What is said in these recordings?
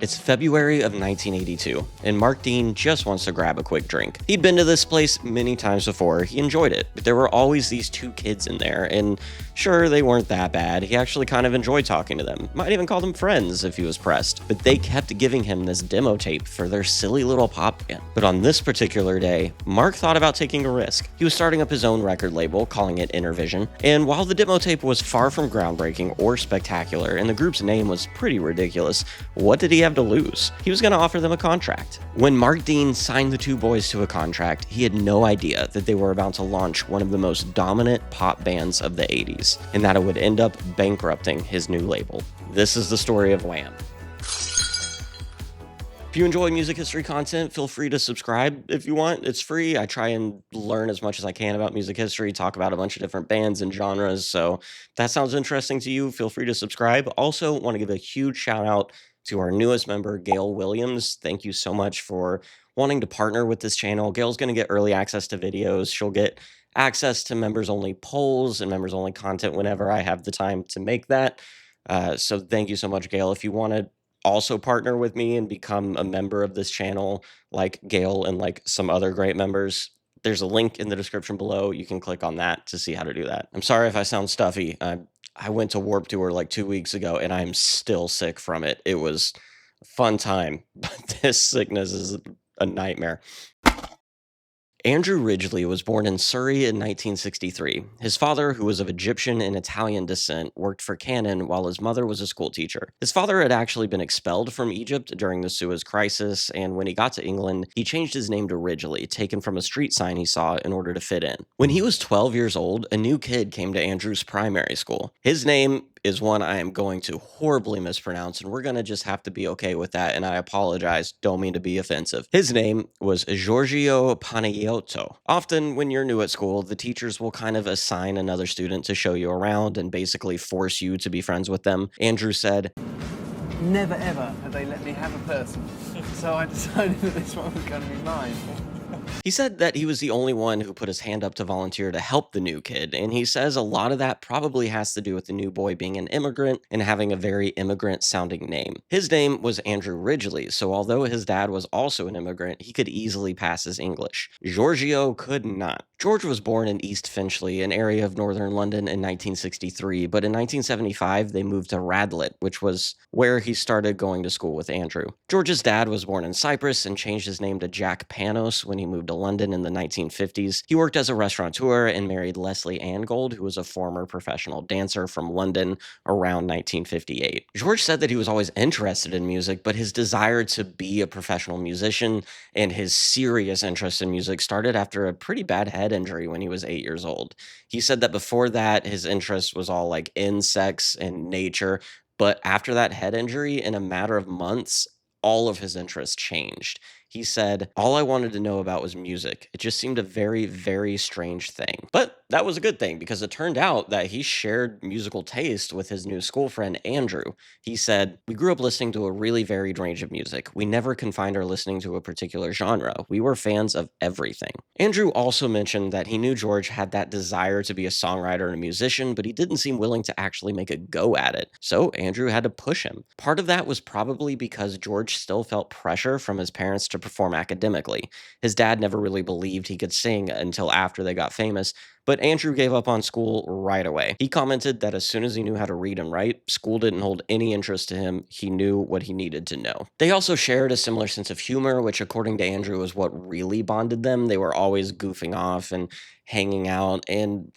It's February of 1982, and Mark Dean just wants to grab a quick drink. He'd been to this place many times before, he enjoyed it, but there were always these two kids in there, and sure, they weren't that bad. He actually kind of enjoyed talking to them, might even call them friends if he was pressed, but they kept giving him this demo tape for their silly little pop band. But on this particular day, Mark thought about taking a risk. He was starting up his own record label, calling it Intervision, and while the demo tape was far from groundbreaking or spectacular, and the group's name was pretty ridiculous, what did he have to lose? He was going to offer them a contract. When Mark Dean signed the two boys to a contract, he had no idea that they were about to launch one of the most dominant pop bands of the 80s, and that it would end up bankrupting his new label. This is the story of Wham. If you enjoy music history content, feel free to subscribe if you want. It's free. I try and learn as much as I can about music history, talk about a bunch of different bands and genres. So if that sounds interesting to you, feel free to subscribe. Also, want to give a huge shout out to our newest member, Gail Williams. Thank you so much for wanting to partner with this channel. Gail's going to get early access to videos. She'll get access to members-only polls and members-only content whenever I have the time to make that. So thank you so much, Gail. If you want to also partner with me and become a member of this channel like Gail and like some other great members, there's a link in the description below. You can click on that to see how to do that. I'm sorry if I sound stuffy. I went to Warped Tour like 2 weeks ago and I'm still sick from it. It was a fun time, but this sickness is a nightmare. Andrew Ridgeley was born in Surrey in 1963. His father, who was of Egyptian and Italian descent, worked for Canon while his mother was a schoolteacher. His father had actually been expelled from Egypt during the Suez Crisis, and when he got to England, he changed his name to Ridgeley, taken from a street sign he saw in order to fit in. When he was 12 years old, a new kid came to Andrew's primary school. His name is one I am going to horribly mispronounce, and we're going to just have to be okay with that, and I apologize, don't mean to be offensive. His name was Giorgio Panayiotou. Often, when you're new at school, the teachers will kind of assign another student to show you around and basically force you to be friends with them. Andrew said, "Never ever have they let me have a person, so I decided that this one was going to be mine." He said that he was the only one who put his hand up to volunteer to help the new kid, and he says a lot of that probably has to do with the new boy being an immigrant and having a very immigrant-sounding name. His name was Andrew Ridgeley, so although his dad was also an immigrant, he could easily pass his English. Giorgio could not. George was born in East Finchley, an area of northern London, in 1963, but in 1975 they moved to Radlett, which was where he started going to school with Andrew. George's dad was born in Cyprus and changed his name to Jack Panos when he moved to London in the 1950s. He worked as a restaurateur and married Leslie Angold, who was a former professional dancer from London around 1958. George said that he was always interested in music, but his desire to be a professional musician and his serious interest in music started after a pretty bad head injury when he was 8 years old. He said that before that, his interest was all like insects and nature, but after that head injury, in a matter of months, all of his interests changed. He said, "All I wanted to know about was music. It just seemed a very, very strange thing." But that was a good thing because it turned out that he shared musical taste with his new school friend, Andrew. He said, "We grew up listening to a really varied range of music. We never confined our listening to a particular genre. We were fans of everything." Andrew also mentioned that he knew George had that desire to be a songwriter and a musician, but he didn't seem willing to actually make a go at it. So Andrew had to push him. Part of that was probably because George still felt pressure from his parents to perform academically. His dad never really believed he could sing until after they got famous, but Andrew gave up on school right away. He commented that as soon as he knew how to read and write, school didn't hold any interest to him. He knew what he needed to know. They also shared a similar sense of humor, which according to Andrew was what really bonded them. They were always goofing off and hanging out, and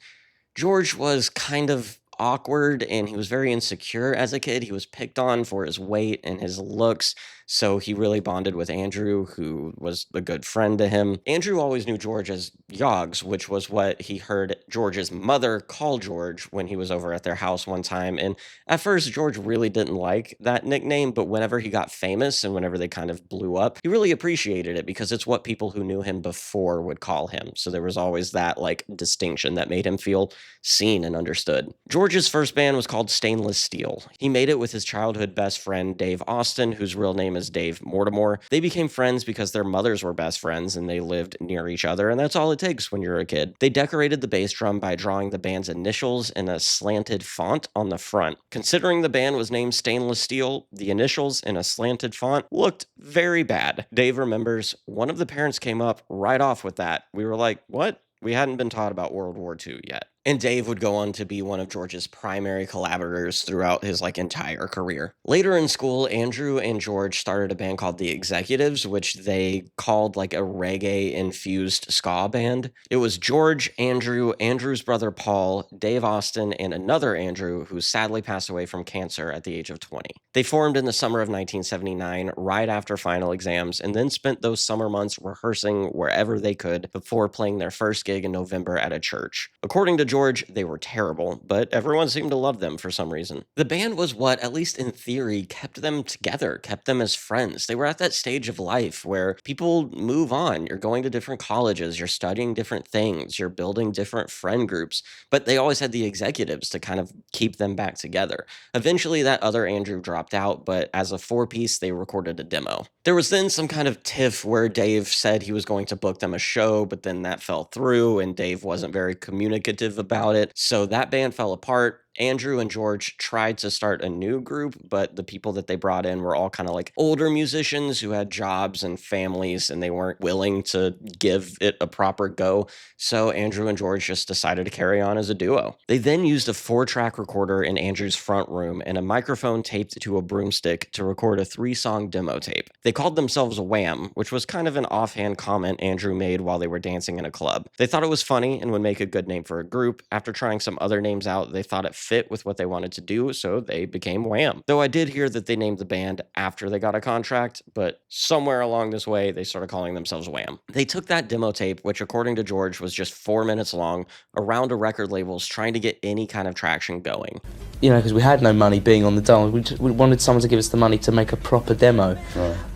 George was kind of awkward and he was very insecure as a kid. He was picked on for his weight and his looks, so he really bonded with Andrew, who was a good friend to him. Andrew always knew George as Yogs, which was what he heard George's mother call George when he was over at their house one time. And at first, George really didn't like that nickname, but whenever he got famous and whenever they kind of blew up, he really appreciated it because it's what people who knew him before would call him. So there was always that like distinction that made him feel seen and understood. George George's first band was called Stainless Steel. He made it with his childhood best friend, Dave Austin, whose real name is Dave Mortimer. They became friends because their mothers were best friends and they lived near each other, and that's all it takes when you're a kid. They decorated the bass drum by drawing the band's initials in a slanted font on the front. Considering the band was named Stainless Steel, the initials in a slanted font looked very bad. Dave remembers one of the parents came up right off with that. We were like, what? We hadn't been taught about World War II yet. And Dave would go on to be one of George's primary collaborators throughout his entire career. Later in school, Andrew and George started a band called The Executives, which they called a reggae infused ska band. It was George, Andrew, Andrew's brother Paul, Dave Austin, and another Andrew who sadly passed away from cancer at the age of 20. They formed in the summer of 1979, right after final exams, and then spent those summer months rehearsing wherever they could before playing their first gig in November at a church. According to George, they were terrible, but everyone seemed to love them for some reason. The band was what, at least in theory, kept them together, kept them as friends. They were at that stage of life where people move on. You're going to different colleges, you're studying different things, you're building different friend groups, but they always had the executives to kind of keep them back together. Eventually, that other Andrew dropped out, but as a four-piece, they recorded a demo. There was then some kind of tiff where Dave said he was going to book them a show, but then that fell through, and Dave wasn't very communicative about it. So that band fell apart. Andrew and George tried to start a new group, but the people that they brought in were all kind of older musicians who had jobs and families, and they weren't willing to give it a proper go. So Andrew and George just decided to carry on as a duo. They then used a 4-track recorder in Andrew's front room and a microphone taped to a broomstick to record a 3-song demo tape. They called themselves Wham, which was kind of an offhand comment Andrew made while they were dancing in a club. They thought it was funny and would make a good name for a group. After trying some other names out, they thought it fit with what they wanted to do, so they became Wham. Though I did hear that they named the band after they got a contract, but somewhere along this way, they started calling themselves Wham. They took that demo tape, which according to George was just 4 minutes long, around to record labels trying to get any kind of traction going. Because we had no money being on the dance, we wanted someone to give us the money to make a proper demo.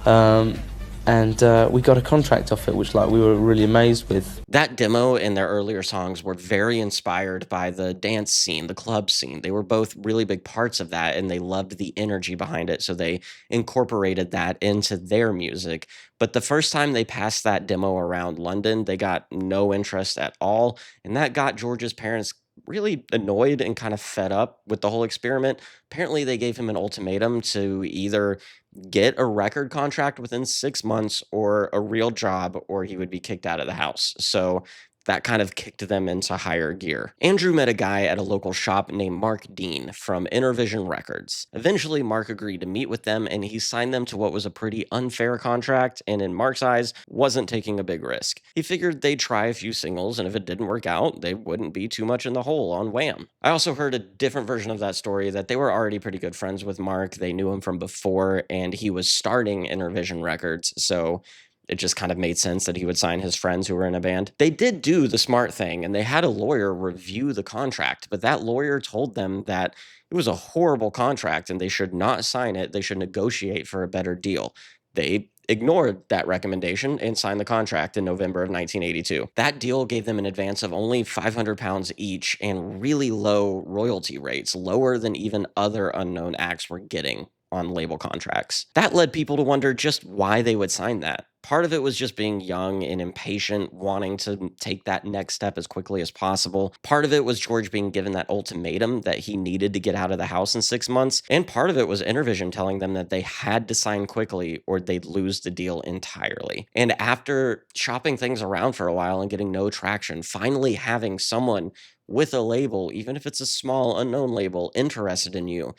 Right. And we got a contract off it, which we were really amazed with. That demo and their earlier songs were very inspired by the dance scene, the club scene. They were both really big parts of that, and they loved the energy behind it, so they incorporated that into their music. But the first time they passed that demo around London, they got no interest at all, and that got George's parents really annoyed and kind of fed up with the whole experiment. Apparently, they gave him an ultimatum to either get a record contract within 6 months or a real job, or he would be kicked out of the house. So that kind of kicked them into higher gear. Andrew met a guy at a local shop named Mark Dean from Intervision Records. Eventually, Mark agreed to meet with them, and he signed them to what was a pretty unfair contract, and in Mark's eyes, wasn't taking a big risk. He figured they'd try a few singles, and if it didn't work out, they wouldn't be too much in the hole on Wham. I also heard a different version of that story, that they were already pretty good friends with Mark. They knew him from before, and he was starting Intervision Records, so it just kind of made sense that he would sign his friends who were in a band. They did do the smart thing, and they had a lawyer review the contract, but that lawyer told them that it was a horrible contract and they should not sign it. They should negotiate for a better deal. They ignored that recommendation and signed the contract in November of 1982. That deal gave them an advance of only £500 each and really low royalty rates, lower than even other unknown acts were getting on label contracts. That led people to wonder just why they would sign that. Part of it was just being young and impatient, wanting to take that next step as quickly as possible. Part of it was George being given that ultimatum that he needed to get out of the house in 6 months. And part of it was Intervision telling them that they had to sign quickly or they'd lose the deal entirely. And after shopping things around for a while and getting no traction, finally having someone with a label, even if it's a small unknown label, interested in you,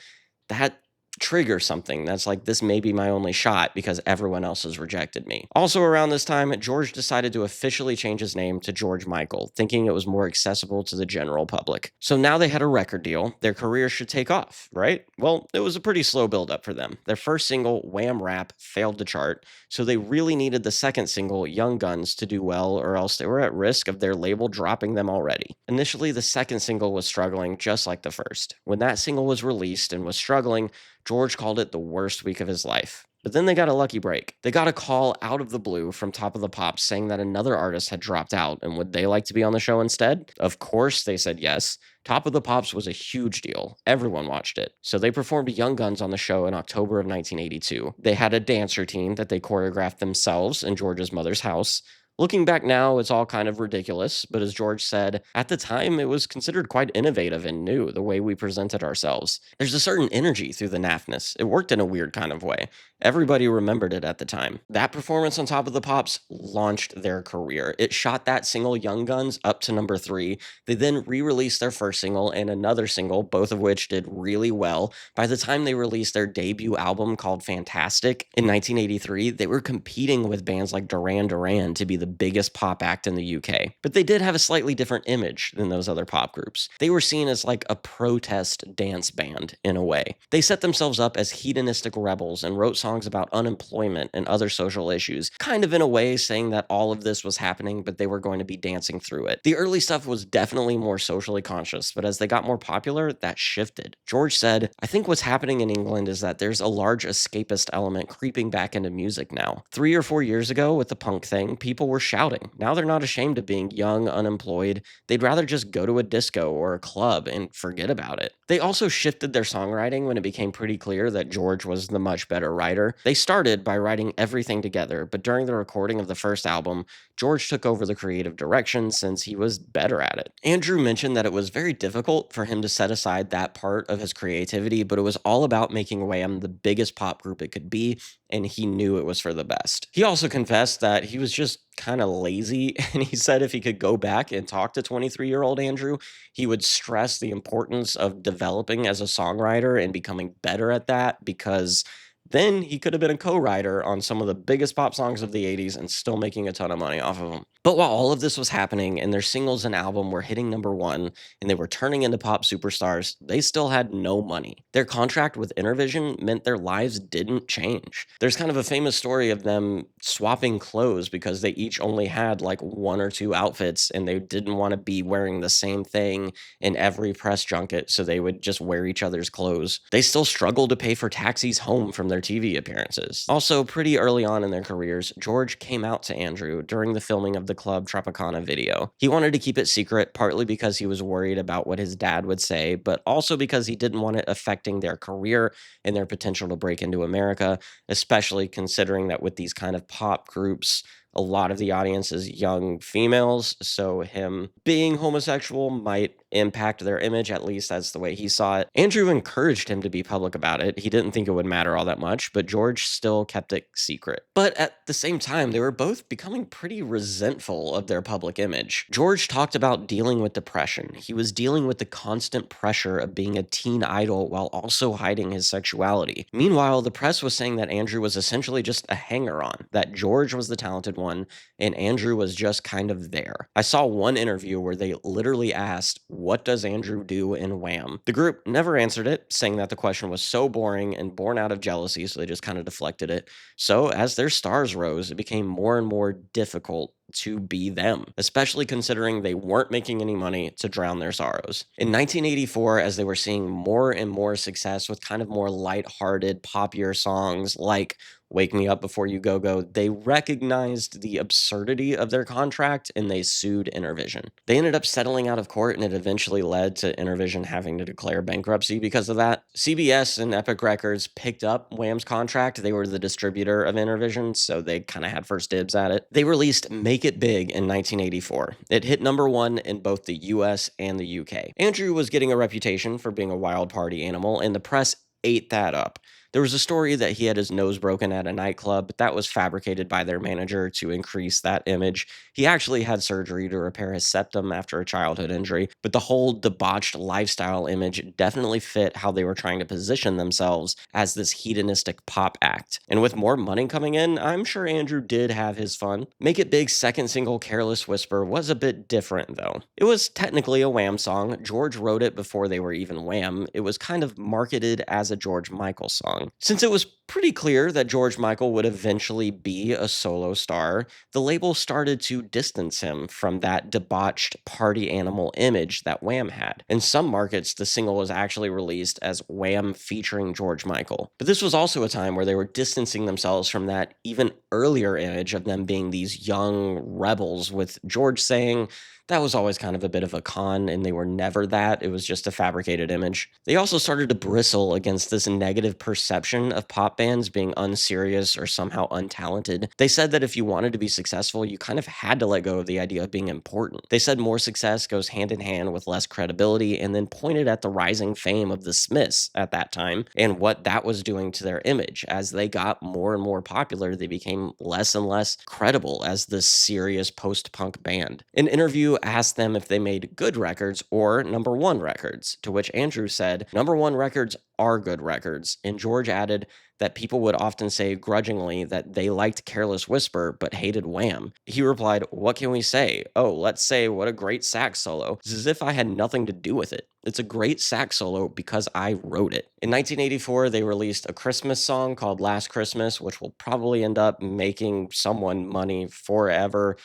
that trigger something that's this may be my only shot because everyone else has rejected me. Also around this time, George decided to officially change his name to George Michael, thinking it was more accessible to the general public. So now they had a record deal. Their career should take off, right? Well, it was a pretty slow build-up for them. Their first single, Wham Rap, failed to chart, so they really needed the second single, Young Guns, to do well, or else they were at risk of their label dropping them already. Initially, the second single was struggling just like the first. When that single was released and was struggling, George called it the worst week of his life. But then they got a lucky break. They got a call out of the blue from Top of the Pops saying that another artist had dropped out and would they like to be on the show instead? Of course, they said yes. Top of the Pops was a huge deal. Everyone watched it. So they performed Young Guns on the show in October of 1982. They had a dance routine that they choreographed themselves in George's mother's house. Looking back now, it's all kind of ridiculous, but as George said, at the time it was considered quite innovative and new the way we presented ourselves. There's a certain energy through the naffness. It worked in a weird kind of way. Everybody remembered it at the time. That performance on Top of the Pops launched their career. It shot that single Young Guns up to number 3. They then re-released their first single and another single, both of which did really well. By the time they released their debut album called Fantastic in 1983, they were competing with bands like Duran Duran to be the biggest pop act in the UK. But they did have a slightly different image than those other pop groups. They were seen as like a protest dance band in a way. They set themselves up as hedonistic rebels and wrote songs about unemployment and other social issues, kind of in a way saying that all of this was happening, but they were going to be dancing through it. The early stuff was definitely more socially conscious, but as they got more popular, that shifted. George said, "I think what's happening in England is that there's a large escapist element creeping back into music now. 3 or 4 years ago with the punk thing, people were shouting. Now they're not ashamed of being young, unemployed. They'd rather just go to a disco or a club and forget about it." They also shifted their songwriting when it became pretty clear that George was the much better writer. They started by writing everything together, but during the recording of the first album, George took over the creative direction since he was better at it. Andrew mentioned that it was very difficult for him to set aside that part of his creativity, but it was all about making Wham the biggest pop group it could be, and he knew it was for the best. He also confessed that he was just kind of lazy, and he said if he could go back and talk to 23-year-old Andrew, he would stress the importance of developing as a songwriter and becoming better at that, because then he could have been a co-writer on some of the biggest pop songs of the 80s and still making a ton of money off of them. But while all of this was happening and their singles and album were hitting number 1 and they were turning into pop superstars, they still had no money. Their contract with Intervision meant their lives didn't change. There's kind of a famous story of them swapping clothes because they each only had like 1 or 2 outfits and they didn't want to be wearing the same thing in every press junket, so they would just wear each other's clothes. They still struggled to pay for taxis home from their TV appearances. Also, pretty early on in their careers, George came out to Andrew during the filming of the Club Tropicana video. He wanted to keep it secret, partly because he was worried about what his dad would say, but also because he didn't want it affecting their career and their potential to break into America, especially considering that with these kind of pop groups, a lot of the audience is young females, so him being homosexual might impact their image, at least that's the way he saw it. Andrew encouraged him to be public about it. He didn't think it would matter all that much, but George still kept it secret. But at the same time, they were both becoming pretty resentful of their public image. George talked about dealing with depression. He was dealing with the constant pressure of being a teen idol while also hiding his sexuality. Meanwhile, the press was saying that Andrew was essentially just a hanger-on, that George was the talented one, and Andrew was just kind of there. I saw one interview where they literally asked, "What does Andrew do in Wham?" The group never answered it, saying that the question was so boring and born out of jealousy, so they just kind of deflected it. So as their stars rose, it became more and more difficult to be them, especially considering they weren't making any money to drown their sorrows. In 1984, as they were seeing more and more success with kind of more lighthearted, poppier songs like Wake Me Up Before You Go Go, they recognized the absurdity of their contract and they sued Intervision. They ended up settling out of court and it eventually led to Intervision having to declare bankruptcy because of that. CBS and Epic Records picked up Wham's contract. They were the distributor of Intervision, so they kind of had first dibs at it. They released Make It Big in 1984. It hit number 1 in both the US and the UK. Andrew was getting a reputation for being a wild party animal, and the press ate that up. There was a story that he had his nose broken at a nightclub, but that was fabricated by their manager to increase that image. He actually had surgery to repair his septum after a childhood injury, but the whole debauched lifestyle image definitely fit how they were trying to position themselves as this hedonistic pop act. And with more money coming in, I'm sure Andrew did have his fun. Make It Big's second single, Careless Whisper, was a bit different though. It was technically a Wham song. George wrote it before they were even Wham. It was kind of marketed as a George Michael song. Since it was pretty clear that George Michael would eventually be a solo star, the label started to distance him from that debauched party animal image that Wham had. In some markets, the single was actually released as Wham featuring George Michael. But this was also a time where they were distancing themselves from that even earlier image of them being these young rebels, with George saying that was always kind of a bit of a con, and they were never that. It was just a fabricated image. They also started to bristle against this negative perception of pop bands being unserious or somehow untalented. They said that if you wanted to be successful, you kind of had to let go of the idea of being important. They said more success goes hand in hand with less credibility, and then pointed at the rising fame of the Smiths at that time and what that was doing to their image. As they got more and more popular, they became less and less credible as this serious post-punk band. An interview asked them if they made good records or number one records, to which Andrew said, "Number one records are good records," and George added that people would often say grudgingly that they liked Careless Whisper but hated Wham. He replied, "What can we say? Oh, let's say what a great sax solo. It's as if I had nothing to do with it. It's a great sax solo because I wrote it." In 1984, they released a Christmas song called Last Christmas, which will probably end up making someone money forever.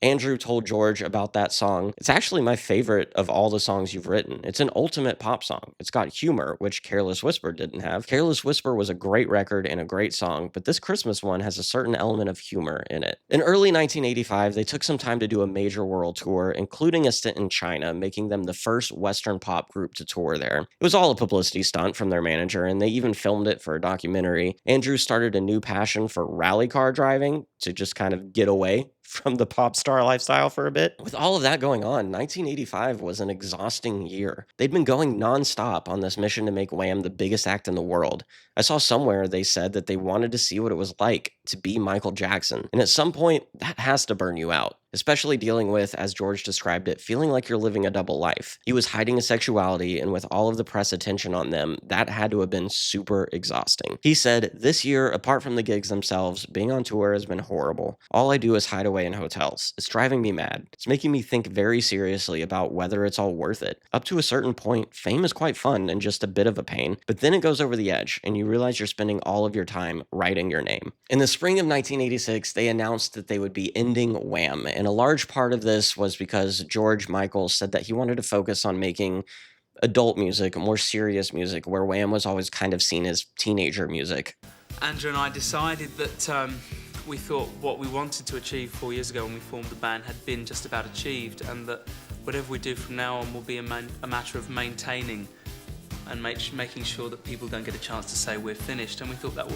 Andrew told George about that song. "It's actually my favorite of all the songs you've written. It's an ultimate pop song. It's got humor, which Careless Whisper didn't have. Careless Whisper was a great record and a great song, but this Christmas one has a certain element of humor in it." In early 1985, they took some time to do a major world tour, including a stint in China, making them the first Western pop group to tour there. It was all a publicity stunt from their manager, and they even filmed it for a documentary. Andrew started a new passion for rally car driving to just kind of get away from the pop star lifestyle for a bit. With all of that going on, 1985 was an exhausting year. They'd been going nonstop on this mission to make Wham the biggest act in the world. I saw somewhere they said that they wanted to see what it was like to be Michael Jackson. And at some point, that has to burn you out, especially dealing with, as George described it, feeling like you're living a double life. He was hiding his sexuality, and with all of the press attention on them, that had to have been super exhausting. He said, "This year, apart from the gigs themselves, being on tour has been horrible. All I do is hide away in hotels. It's driving me mad. It's making me think very seriously about whether it's all worth it. Up to a certain point, fame is quite fun and just a bit of a pain, but then it goes over the edge, and you realize you're spending all of your time writing your name." In the spring of 1986, they announced that they would be ending Wham, and a large part of this was because George Michael said that he wanted to focus on making adult music, more serious music, where Wham was always kind of seen as teenager music. Andrew and I decided that we thought what we wanted to achieve 4 years ago when we formed the band had been just about achieved, and that whatever we do from now on will be a matter of maintaining and making sure that people don't get a chance to say we're finished. And we thought that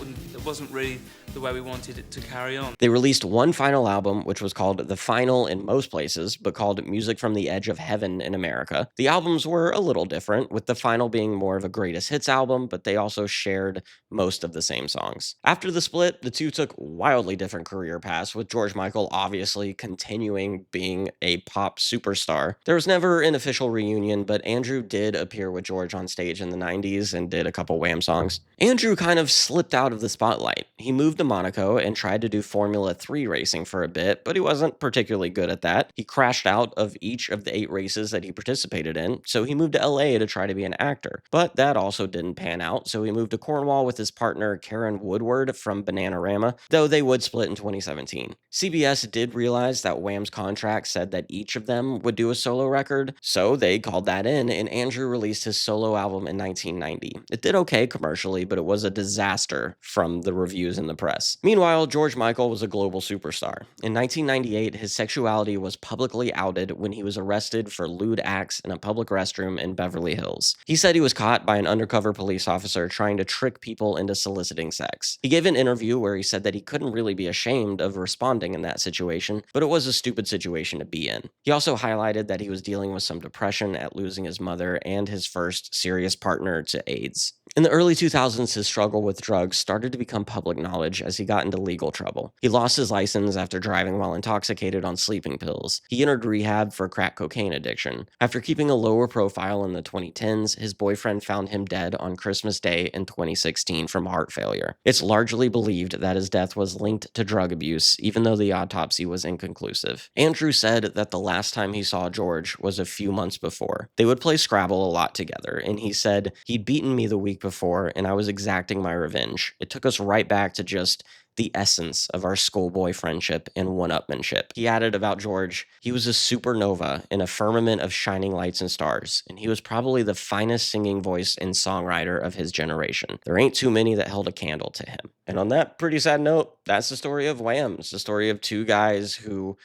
wasn't really the way we wanted it to carry on. They released one final album, which was called The Final in most places, but called Music from the Edge of Heaven in America. The albums were a little different, with The Final being more of a greatest hits album, but they also shared most of the same songs. After the split, the two took wildly different career paths, with George Michael obviously continuing being a pop superstar. There was never an official reunion, but Andrew did appear with George on stage in the 90s and did a couple Wham songs. Andrew kind of slipped out of the spotlight. He moved to Monaco and tried to do Formula 3 racing for a bit, but he wasn't particularly good at that. He crashed out of each of the 8 races that he participated in, so he moved to LA to try to be an actor. But that also didn't pan out, so he moved to Cornwall with his partner Karen Woodward from Bananarama, though they would split in 2017. CBS did realize that Wham's contract said that each of them would do a solo record, so they called that in, and Andrew released his solo album in 1990. It did okay commercially, but it was a disaster from the reviews in the press. Meanwhile, George Michael was a global superstar. In 1998, his sexuality was publicly outed when he was arrested for lewd acts in a public restroom in Beverly Hills. He said he was caught by an undercover police officer trying to trick people into soliciting sex. He gave an interview where he said that he couldn't really be ashamed of responding in that situation, but it was a stupid situation to be in. He also highlighted that he was dealing with some depression at losing his mother and his first serious partner to AIDS. In the early 2000s, his struggle with drugs started to become public knowledge as he got into legal trouble. He lost his license after driving while intoxicated on sleeping pills. He entered rehab for crack cocaine addiction. After keeping a lower profile in the 2010s, his boyfriend found him dead on Christmas Day in 2016 from heart failure. It's largely believed that his death was linked to drug abuse, even though the autopsy was inconclusive. Andrew said that the last time he saw George was a few months before. They would play Scrabble a lot together, and he said he'd beaten me the week week before, and I was exacting my revenge. It took us right back to just the essence of our schoolboy friendship and one-upmanship. He added about George, he was a supernova in a firmament of shining lights and stars, and he was probably the finest singing voice and songwriter of his generation. There ain't too many that held a candle to him. And on that pretty sad note, that's the story of Wham. It's the story of two guys who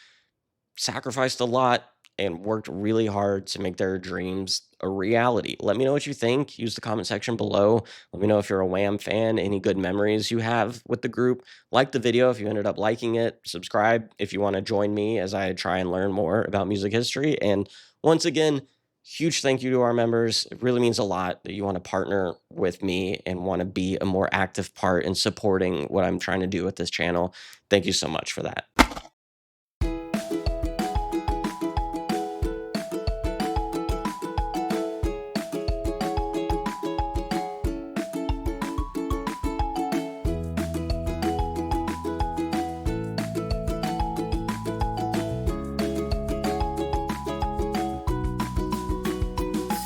sacrificed a lot and worked really hard to make their dreams a reality. Let me know what you think. Use the comment section below. Let me know if you're a Wham fan, any good memories you have with the group. Like the video if you ended up liking it. Subscribe if you want to join me as I try and learn more about music history. And once again, huge thank you to our members. It really means a lot that you want to partner with me and want to be a more active part in supporting what I'm trying to do with this channel. Thank you so much for that.